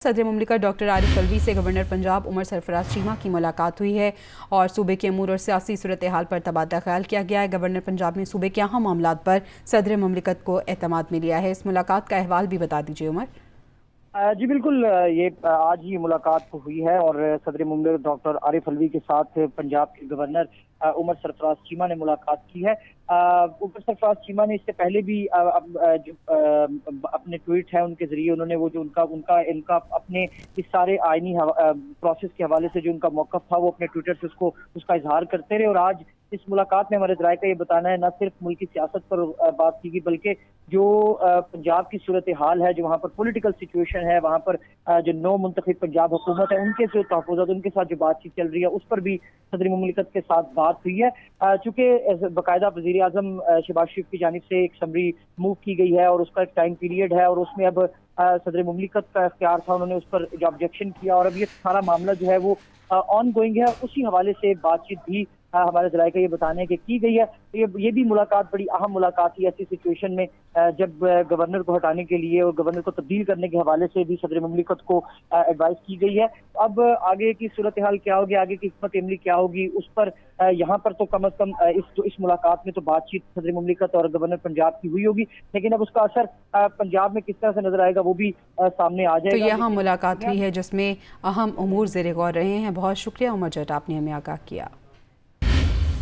सदर मुमलिकत डॉक्टर आरिफ अलवी से गवर्नर पंजाब उमर सरफराज चीमा की मुलाकात हुई है और सूबे के अमूर और सियासी सूरत हाल पर तबादला ख्याल किया गया है। गवर्नर पंजाब ने सूबे के अहम मामलात पर सदर मुमलिकत को एतमाद में लिया है। इस मुलाकात का अहवाल भी बता दीजिए उमर। जी बिल्कुल, ये आज ही मुलाकात हुई है और सदर मुमलिकत डॉक्टर आरिफ अलवी के साथ पंजाब के गवर्नर उमर सरफराज चीमा ने मुलाकात की है। उमर सरफराज चीमा ने इससे पहले भी अपने ट्वीट है उनके जरिए उन्होंने वो जो उनका अपने इस सारे आईनी प्रोसेस के हवाले से जो उनका मौक़िफ़ था वो अपने ट्विटर से उसका इजहार करते रहे। और आज इस मुलाकात में हमारे ज़राए का ये बताना है न सिर्फ मुल्क की सियासत पर बात की गई बल्कि जो पंजाब की सूरत हाल है, जो वहाँ पर पॉलिटिकल सिचुएशन है, वहाँ पर जो नौ मुंतखब पंजाब हुकूमत है उनके जो तहफ़्फ़ुज़ात उनके साथ जो बातचीत चल रही है उस पर भी सदर मुमलिकत के साथ बात हुई है। चूँकि बाकायदा वज़ीर आज़म शहबाज शरीफ की जानिब से एक समरी मूव की गई है और उसका एक टाइम पीरियड है और उसमें अब सदर मुमलिकत का इख्तियार था, उन्होंने उस पर जो ऑब्जेक्शन किया और अब ये सारा मामला जो है वो ऑन गोइंग है। उसी हवाले से बातचीत भी हमारे ज़राए का ये बताने की गई है। ये भी मुलाकात बड़ी अहम मुलाकात थी ऐसी सिचुएशन में जब गवर्नर को हटाने के लिए और गवर्नर को तब्दील करने के हवाले से भी सदर मुमलिकत को एडवाइस की गई है। अब आगे की सूरत हाल क्या होगी, आगे की हिकमत अमली क्या होगी, उस पर यहाँ पर तो कम अज कम इस मुलाकात में तो बातचीत सदर मुमलिकत और गवर्नर पंजाब की हुई होगी, लेकिन अब उसका असर पंजाब में किस तरह से नजर आएगा वो भी सामने आ जाएगा। तो ये अहम मुलाकात हुई है जिसमें अहम उमूर ज़ेर गौर रहे हैं। बहुत शुक्रिया उमर जट, आपने हमें आगाह किया।